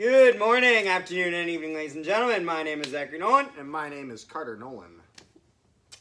Good morning, afternoon, and evening, ladies and gentlemen. My name is Zachary Nolan. And my name is Carter Nolan.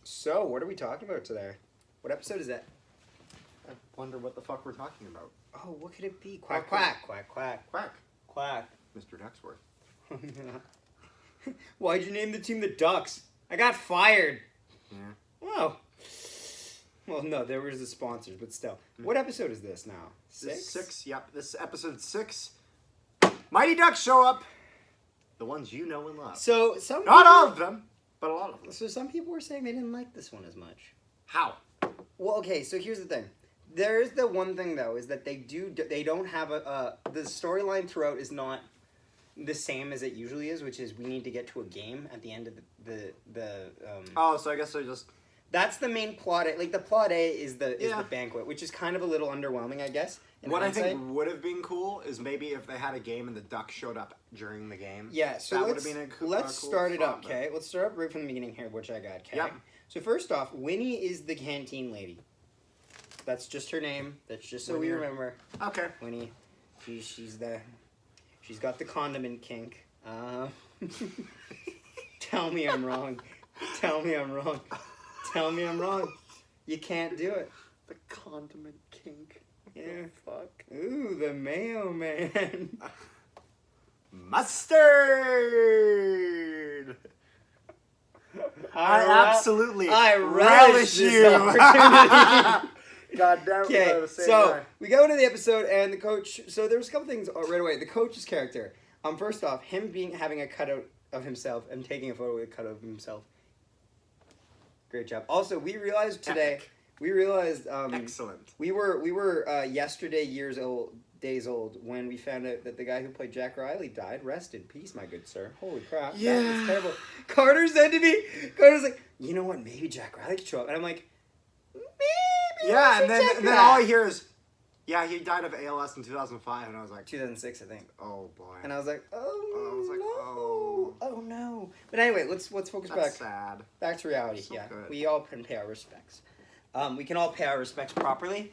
So, what are we talking about today? What episode is that? I wonder what the fuck we're talking about. Oh, what could it be? Quack, quack, quack, quack, Quack. quack. Mr. Ducksworth. Why'd you name the team the Ducks? I got fired. Yeah. Oh. Well, no, there was the sponsors, but still. What episode is this now? Six? Yep. This is episode 6. Mighty Ducks show up. The ones you know and love. So, Not all of them, but a lot of them. So some people were saying they didn't like this one as much. How? Well, okay, so here's the thing. There's the one thing, though, is that they don't have the storyline throughout is not the same as it usually is, which is we need to get to a game at the end of Oh, so I guess they're just... That's the main plot. Like, the plot A is the banquet, which is kind of a little underwhelming, I guess. What I think would have been cool is maybe if they had a game and the Ducks showed up during the game. Yeah, so that would have been a cool let's start it up, but... okay? Let's start up right from the beginning here, which I got, okay? Yep. So first off, Winnie is the canteen lady. That's just her name. That's just so we remember. Okay. Winnie, she's got the condiment kink. Tell me I'm wrong. Tell me I'm wrong. Tell me I'm wrong. You can't do it. The condiment kink. Yeah. Fuck. Ooh, the mayo man. Mustard. I absolutely relish you. this opportunity. God damn it. Okay, so we go into the episode and the coach. So there was a couple things right away. The coach's character. First off, him having a cutout of himself and taking a photo with a cutout of himself. Great job. Also, we realized today. Epic. We realized. Excellent. We were yesterday days old when we found out that the guy who played Jack Riley died. Rest in peace, my good sir. Holy crap. Yeah. That was terrible. Carter said to me. Carter's like, you know what? Maybe Jack Riley could show up, and I'm like, maybe. Yeah, and then all I hear is, yeah, he died of ALS in 2005, and I was like, 2006, I think. oh boy. And I was like, oh, I was like, no. oh. Oh no. But anyway, let's focus That's sad. back to reality. So Yeah, good. we all can pay our respects. We can all pay our respects properly.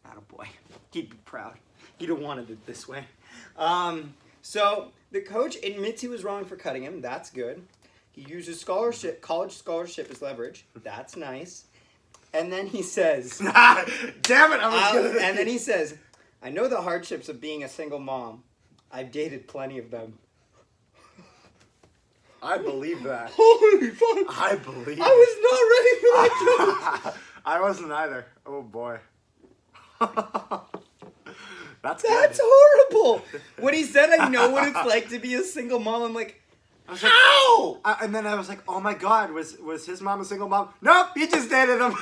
Attaboy. He'd be proud. He'd have wanted it this way. So the coach admits he was wrong for cutting him. That's good. He uses college scholarship as leverage. That's nice. And then he says, Damn it! and then he says, I know the hardships of being a single mom. I've dated plenty of them. I believe that. Holy fuck! I believe. I was not ready for that joke. I wasn't either. Oh boy. That's horrible. When he said, "I know what it's like to be a single mom," I'm like, how? And then I was like, oh my god, was his mom a single mom? Nope, he just dated him.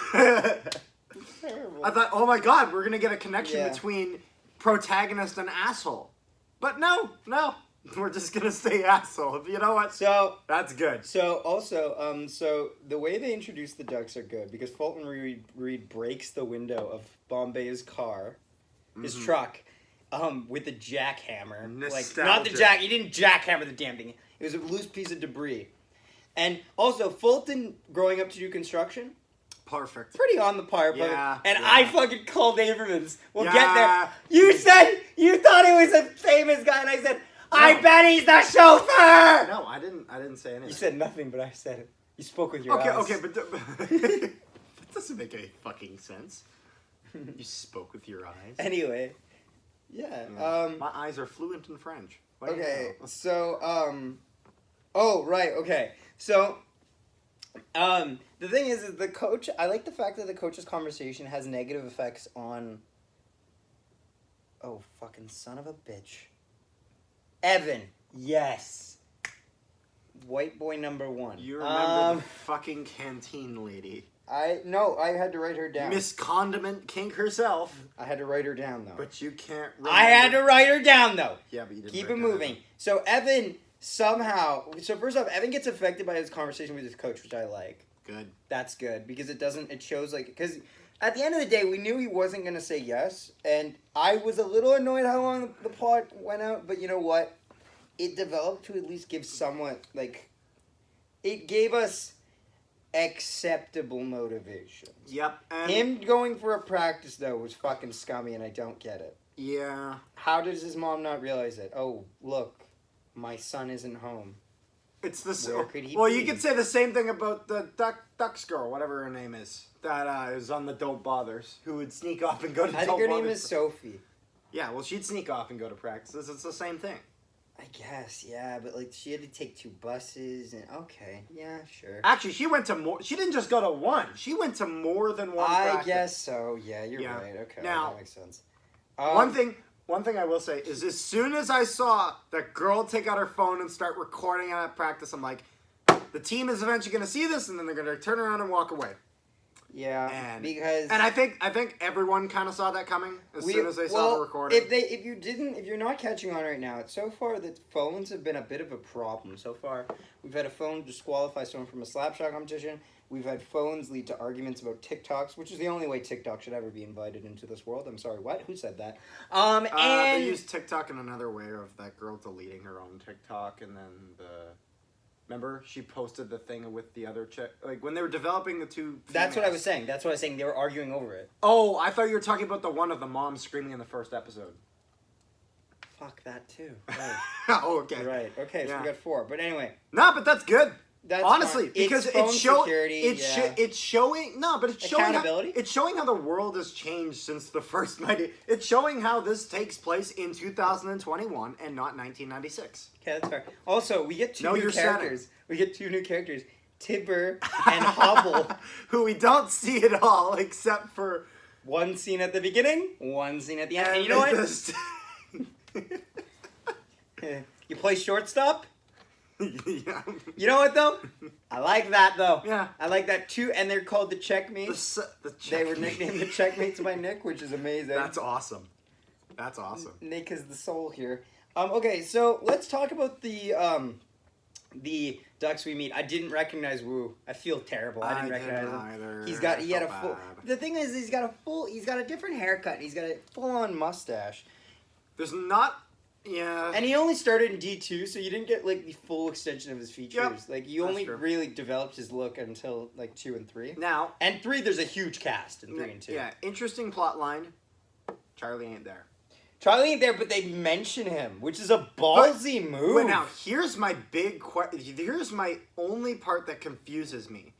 Terrible. I thought, oh my god, we're gonna get a connection between protagonist and asshole. But no, we're just gonna stay asshole. You know what? So that's good. So also, so the way they introduce the Ducks are good because Fulton Reed breaks the window of Bombay's car, his truck, with a jackhammer. Nostalgia. Like not the jack. He didn't jackhammer the damn thing. It was a loose piece of debris. And also, Fulton growing up to do construction. Perfect. Pretty on the par. Yeah. And yeah. I fucking called Averman's. We'll get there. You said you thought he was a famous guy, and I said, I bet he's the chauffeur! No, I didn't say anything. You said nothing, but I said it. You spoke with your eyes. Okay, but that doesn't make any fucking sense. You spoke with your eyes. Anyway. Yeah. My eyes are fluent in French. Okay, so, oh, right, okay. So, the thing is the coach, I like the fact that the coach's conversation has negative effects on, oh, fucking son of a bitch. Evan, yes. White boy number 1. You remember the fucking canteen lady. I had to write her down. Miss Condiment Kink herself. I had to write her down, though. But you can't remember. I had to write her down, though. Yeah, but you didn't. Keep it moving. So Evan somehow... So first off, Evan gets affected by his conversation with his coach, which I like. Good. That's good, because it shows, like... Because at the end of the day, we knew he wasn't going to say yes, and I was a little annoyed how long the plot went out, but you know what? It developed to at least give somewhat, like... It gave us acceptable motivation. Yep. And Him going for a practice, though, was fucking scummy, and I don't get it. Yeah. How does his mom not realize it? Oh, look, my son isn't home. It's the Where could he well, be? you could say the same thing about the Ducks girl, whatever her name is, that is on the Don't Bothers, who would sneak off and go to. I think her name is Sophie. Yeah, well, she'd sneak off and go to practices. It's the same thing. I guess, yeah, but like she had to take 2 buses, and okay, yeah, sure. Actually, she went to more. She didn't just go to one. She went to more than one. I practice. guess so. Yeah, you're right. Okay, Now, that makes sense. One thing I will say is, as soon as I saw that girl take out her phone and start recording at practice, I'm like, the team is eventually going to see this, and then they're going to turn around and walk away. Yeah, and I think everyone kind of saw that coming as soon as they saw the recording. If you're not catching on right now, so far the phones have been a bit of a problem. So far, we've had a phone disqualify someone from a slapshot competition. We've had phones lead to arguments about TikToks, which is the only way TikTok should ever be invited into this world. I'm sorry, what? Who said that? And they used TikTok in another way of that girl deleting her own TikTok, and then remember, she posted the thing with the other chick, like when they were developing the 2 females. That's what I was saying. They were arguing over it. Oh, I thought you were talking about the one of the mom screaming in the first episode. Fuck that too. Right. Oh, okay. Right. Okay, so we got 4. But anyway. No, but that's good. That's honestly, fine. because it's showing it's showing accountability. It's showing how the world has changed since the first 90. It's showing how this takes place in 2021 and not 1996. Okay, that's fair. Also, we get 2 new characters. Setting. We get 2 new characters, Tibber and Hobble, who we don't see at all except for one scene at the beginning, one scene at the end. And you know what? You play shortstop. Yeah. You know what though? I like that though. Yeah. I like that too, and they're called the Checkmates. They were nicknamed the Checkmates by Nick, which is amazing. That's awesome. That's awesome. Nick is the soul here. Okay, so let's talk about the Ducks we meet. I didn't recognize Wu. I feel terrible. I didn't recognize him. Either. He had a full. The thing is, he's got a different haircut. And he's got a full-on mustache. There's not. Yeah. And he only started in D2, so you didn't get like the full extension of his features. Yep. Like you only really developed his look until like 2 and 3. Now. And 3, there's a huge cast in 3 and 2. Yeah, interesting plot line. Charlie ain't there. Charlie ain't there, but they mention him, which is a ballsy move. But now, here's my big question. Here's my only part that confuses me.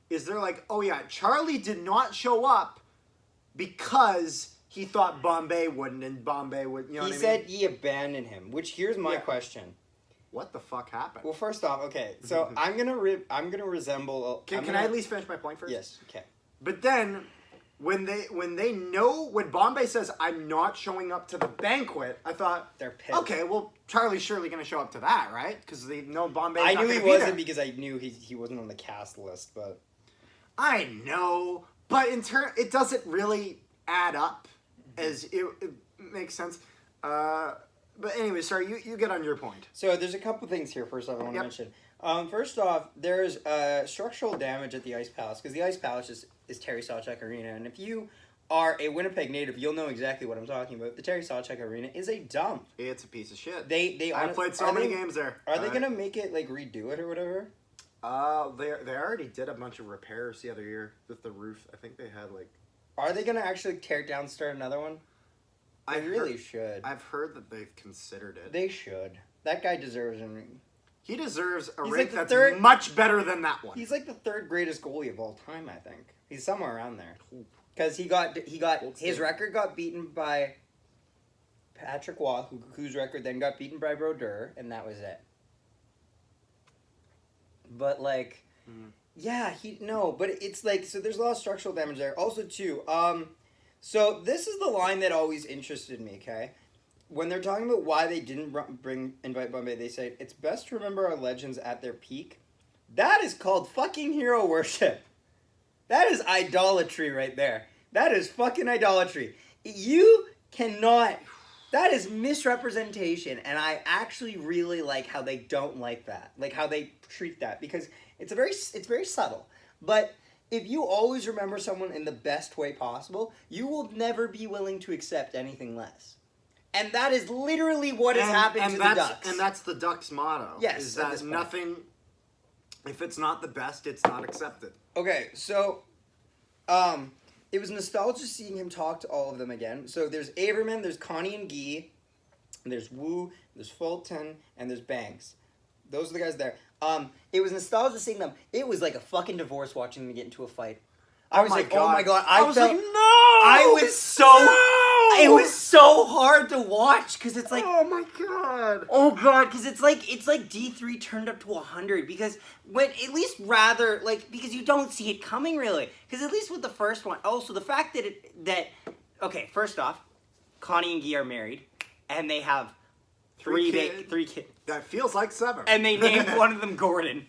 Is they're like, oh yeah, Charlie did not show up because he thought Bombay wouldn't, and Bombay would, you know what I mean? He said he abandoned him, which here's my question. What the fuck happened? Well, first off, okay, so I'm gonna resemble... Can I at least finish my point first? Yes, okay. But then, when Bombay says, I'm not showing up to the banquet, I thought, they're pissed. Okay, well, Charlie's surely going to show up to that, right? Because they know Bombay's I not knew he gonna be wasn't there. because I knew he wasn't on the cast list, but... I know, but it doesn't really add up as it makes sense. But anyway, sorry, you get on your point. So there's a couple things here, first off, I want to mention. First off, there's structural damage at the Ice Palace, because the Ice Palace is Terry Sawchuk Arena, and if you are a Winnipeg native, you'll know exactly what I'm talking about. The Terry Sawchuk Arena is a dump. It's a piece of shit. I played so many games there. Are they gonna make it like redo it or whatever? They already did a bunch of repairs the other year with the roof. I think they had like. Are they gonna actually tear it down, start another one? They really should. I've heard that they've considered it. They should. That guy deserves a ring. He deserves a ring like that's much better than that one. He's like the 3rd greatest goalie of all time, I think. He's somewhere around there. Because his record got beaten by Patrick Waugh, whose record then got beaten by Brodeur, and that was it. But like, but it's like, so there's a lot of structural damage there. Also too, so this is the line that always interested me, okay? When they're talking about why they didn't invite Bombay, they say, it's best to remember our legends at their peak. That is called fucking hero worship. That is idolatry right there. That is fucking idolatry. You cannot... That is misrepresentation, and I actually really like how they don't like that. Like how they treat that, because it's very subtle. But if you always remember someone in the best way possible, you will never be willing to accept anything less. And that is literally what has happened to the Ducks. And that's the Ducks' motto. Yes. Is that nothing, if it's not the best, it's not accepted. Okay, so, it was nostalgia seeing him talk to all of them again. So there's Averman, there's Connie and Guy, there's Wu, there's Fulton, and there's Banks. Those are the guys there. It was nostalgia seeing them. It was like a fucking divorce watching them get into a fight. I was like, oh my god. I was like, no! I was so... No! It was so hard to watch, because it's like... Oh my god. Oh god, because it's like D3 turned up to 100, because when, at least rather, like, because you don't see it coming, really. Because at least with the first one, also the fact that, okay, first off, Connie and Guy are married, and they have three kids. That feels like 7. And they named one of them Gordon.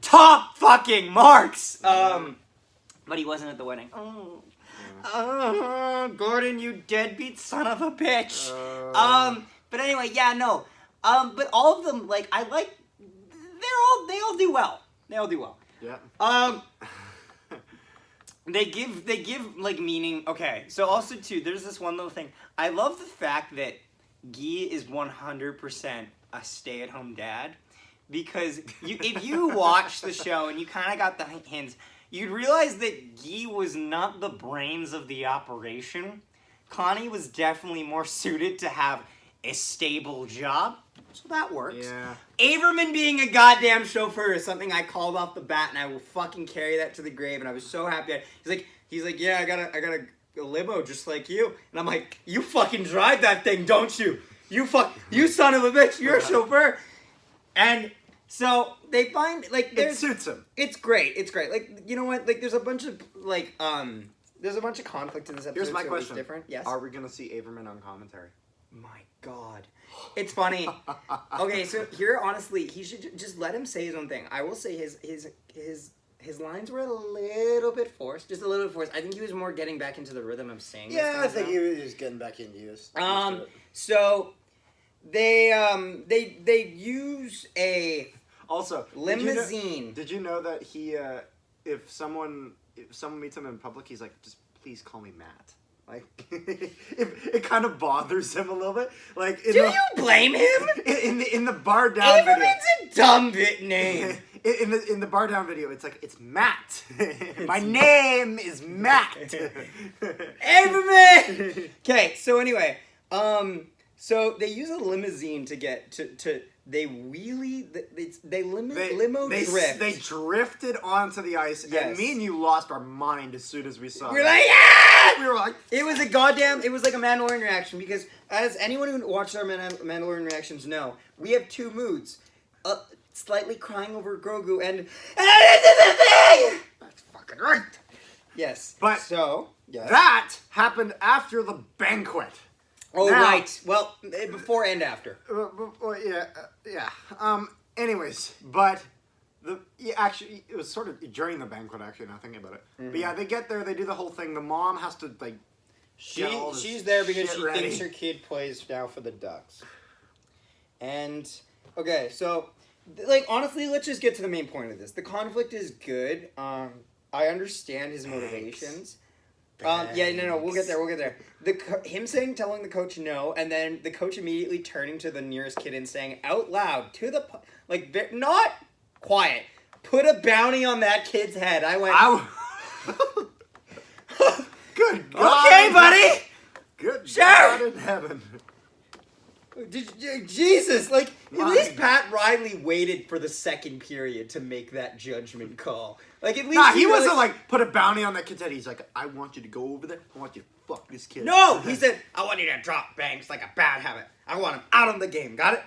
Top fucking marks! But he wasn't at the wedding. Gordon, you deadbeat son of a bitch. But anyway, yeah, no. But all of them, like, I like, they all do well. They all do well. Yeah. They give like meaning. Okay, so also too, there's this one little thing. I love the fact that Guy is 100% a stay-at-home dad, because if you watch the show and you kind of got the hints, you'd realize that Guy was not the brains of the operation. Connie was definitely more suited to have a stable job, so that works. Yeah. Averman being a goddamn chauffeur is something I called off the bat, and I will fucking carry that to the grave. And I was so happy. He's like, yeah, I got a limo just like you, and I'm like, you fucking drive that thing, don't you? You son of a bitch, you're a chauffeur. And so they find, like, it suits him. It's great. Like, you know what? Like, there's a bunch of there's a bunch of conflict in this episode. Here's my so question. It's different. Yes. Are we gonna see Averman on commentary? My God. It's funny. Okay, so here, honestly, he should just let him say his own thing. I will say his lines were a little bit forced, just a little bit forced. I think he was more getting back into the rhythm of saying. Yeah, I think he was just getting back into use. So they use a also limousine. Did you know that he if someone meets him in public, he's like, just please call me Matt. Like, it kind of bothers him a little bit. Like, do you blame him? In the bar down video, Averman's a dumb bit name. In the bar down video, it's like, it's Matt. My name is Matt. Averman. Okay, so anyway, so they use a limousine to get to. They wheelie. They limo drift. They drifted onto the ice, and me and you lost our mind as soon as we saw. We're like, yeah! We were like, it was like a Mandalorian reaction, because as anyone who watched our Mandalorian reactions know, we have two moods: slightly crying over Grogu and that's fucking right. Yes, but so yes. That happened after the banquet. Oh, now, right. Well, before and after. Yeah. Anyways, but actually, it was sort of during the banquet. Actually, now thinking about it. Mm-hmm. But yeah, they get there. They do the whole thing. The mom has to like. She's there because she thinks her kid plays now for the Ducks. And okay, so like honestly, let's just get to the main point of this. The conflict is good. I understand his motivations. We'll get there. Him telling the coach no, and then the coach immediately turning to the nearest kid and saying out loud to the not quiet, put a bounty on that kid's head. I went. Good God. Okay, buddy. Good sure. God in heaven. Jesus, like, at least Pat Riley waited for the second period to make that judgment call. Like, at least he wasn't like, put a bounty on that kid's head. He's like, I want you to go over there. I want you to fuck this kid. No, he said, I want you to drop Banks like a bad habit. I want him out of the game. Got it?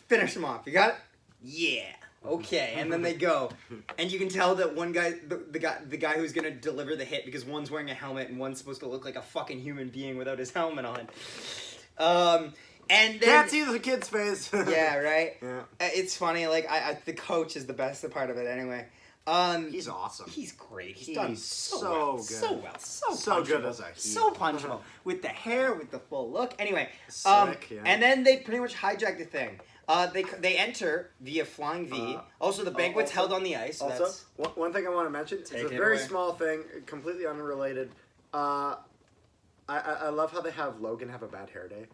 Finish him off. You got it? Yeah. Okay. And then they go, and you can tell that one guy, the guy who's gonna deliver the hit, because one's wearing a helmet and one's supposed to look like a fucking human being without his helmet on. And then, can't see the kid's face. Yeah, right? Yeah. It's funny, like, the coach is the best part of it anyway. He's awesome. He's great. He's done so so well. good. So well. So good as a heel. So punchable. With the hair, with the full look. Anyway. Sick, yeah. And then they pretty much hijack the thing. They enter via Flying V. Also, the banquet's held on the ice. So also, one thing I want to mention, it's a very small thing, completely unrelated. I love how they have Logan have a bad hair day.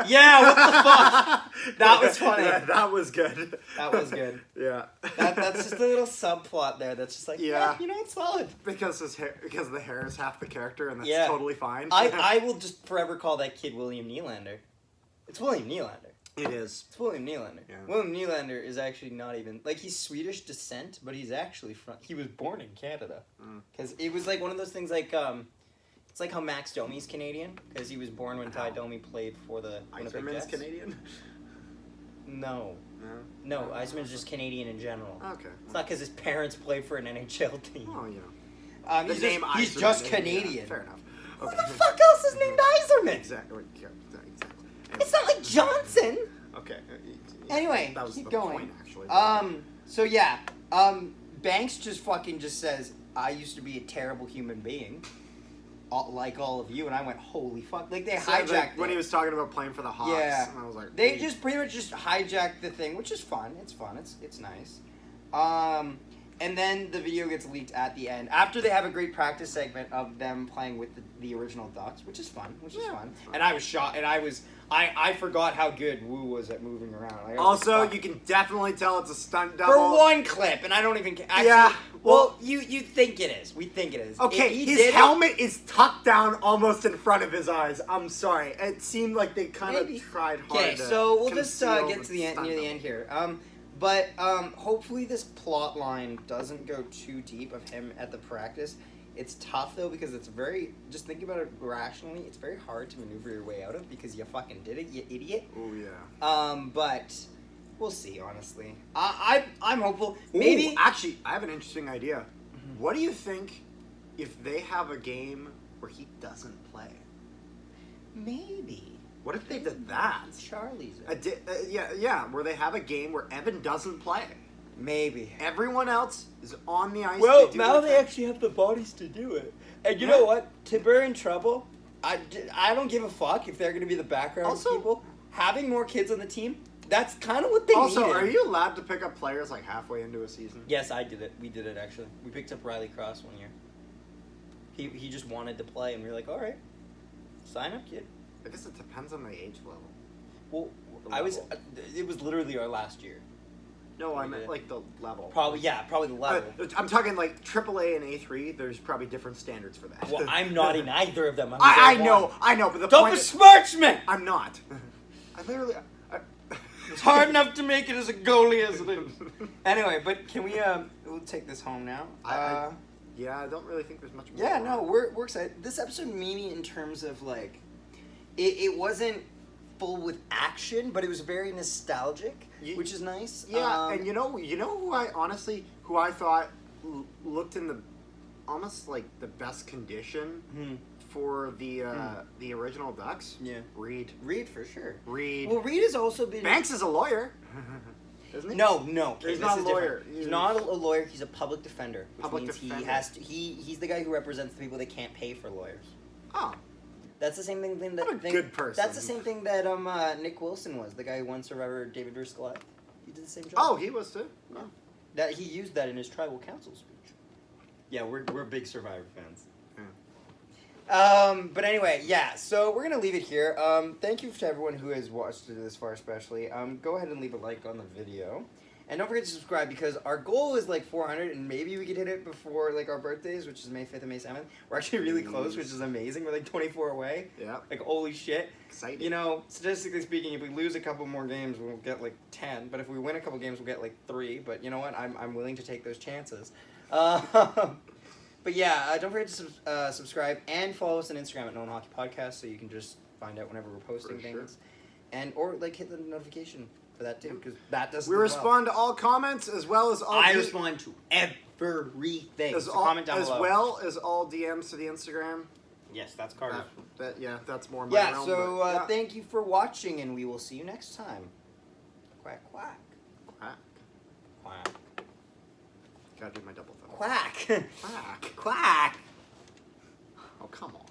Yeah, what the fuck? That was funny. Yeah, that was good. That was good. Yeah. That's just a little subplot there. That's just like, yeah, Yeah. it's solid. Because his hair, because the hair is half the character, and that's Yeah. totally fine. I will just forever call that kid William Nylander. It's William Nylander. It is. It's William Nylander. Yeah. William Nylander is actually not even like he's Swedish descent, but he's actually he was born in Canada. Because it was like one of those things like it's like how Max Domi's Canadian because he was born when Ty Domi played for the Winnipeg Iserman's Jets. Canadian? No, Iserman's just Canadian in general. Okay. It's not because his parents played for an NHL team. Oh, yeah. He's He's just Iserman, Canadian. Yeah, fair enough. Who Okay. the fuck else is named Iserman? Exactly. Yeah, exactly. It's not like Johnson. Okay. Anyway, that was keep the going. point, actually. So yeah, Banks just fucking just says, I used to be a terrible human being, like all of you, and I went, holy fuck. Like, they hijacked when it. he was talking about playing for the Hawks, Yeah. and I was like... They just pretty much just hijacked the thing, which is fun. It's fun. It's nice. And then the video gets leaked at the end after they have a great practice segment of them playing with the original Ducks, which is fun. And I was shocked, and I forgot how good Wu was at moving around. Like, Also, you can definitely tell it's a stunt double. for one clip, and I don't even. Actually, Yeah, well, you think it is. We think it is. Okay, He his did it- helmet is tucked down almost in front of his eyes. I'm sorry. It seemed like they kind Maybe. of tried hard Okay, to so we'll just conceal get to the end, stunt near the double. end here. But hopefully this plot line doesn't go too deep of him at the practice. It's tough though because it's very. Just think about it rationally. It's very hard to maneuver your way out of because you fucking did it, you idiot. Oh, yeah. But we'll see. Honestly, I'm hopeful. Maybe. Ooh, actually, I have an interesting idea. What do you think if they have a game where he doesn't play? Maybe. What if they did that? Charlie's. Yeah, where they have a game where Evan doesn't play. Maybe. Everyone else is on the ice. Well, do now their they thing. actually have the bodies to do it. And you Yeah. know what? Timber in trouble. I don't give a fuck if they're going to be the background Also- people. Having more kids on the team, that's kind of what they Also, needed. are you allowed to pick up players like halfway into a season? Yes, I did it. We did it, actually. We picked up Riley Cross one year. He just wanted to play, and we were like, all right, sign up, kid. I guess it depends on the age level. Well, The level. it was literally our last year. No, I meant like the level. Probably the level. I'm talking like AAA and A3. There's probably different standards for that. Well, I'm not in either of them. I'm I zero know, one. but the Don't point is, besmirch me! I'm not. I literally. It's hard enough to make it as a goalie as it is. Anyway, but can we, we'll take this home now. Yeah, I don't really think there's much more. Yeah, no, we're excited. This episode, maybe in terms of like, it wasn't full with action, but it was very nostalgic, which is nice. Yeah, and you know who I thought looked in the almost like the best condition for the original Ducks. Yeah, Reed for sure. Reed. Well, Reed has also been. Banks is a lawyer, isn't he? No. He's He's not not a lawyer. He's not a lawyer. He's a public defender, which Public means defender. he has to. He's the guy who represents the people that can't pay for lawyers. Oh, That's the same thing that. What a good person. That's the same thing that Nick Wilson was, the guy who won Survivor David vs. Goliath. He did the same job. oh, he was too. Yeah. That he used that in his tribal council speech. Yeah, we're big Survivor fans. But anyway, yeah. So we're gonna leave it here. Thank you to everyone who has watched it this far, especially. Go ahead and leave a like on the video, and don't forget to subscribe because our goal is like 400, and maybe we could hit it before like our birthdays, which is May 5th and May 7th. We're actually really close, which is amazing. We're like 24 away. Yeah. Like holy shit. Exciting. You know, statistically speaking, if we lose a couple more games, we'll get like 10. But if we win a couple games, we'll get like 3. But you know what? I'm willing to take those chances. But yeah, don't forget to subscribe and follow us on Instagram at No One Hockey Podcast so you can just find out whenever we're posting For sure. things, and or like hit the notification for that too because that does. We respond to all comments as well as all. I respond to everything. as So all, comment down as below. well as all DMs to the Instagram. Yes, that's Carter. That's more my Yeah. realm, So but, yeah. thank you for watching, and we will see you next time. Quack quack Quack. quack Gotta do my double thumb. quack Quack. quack. Oh, come on.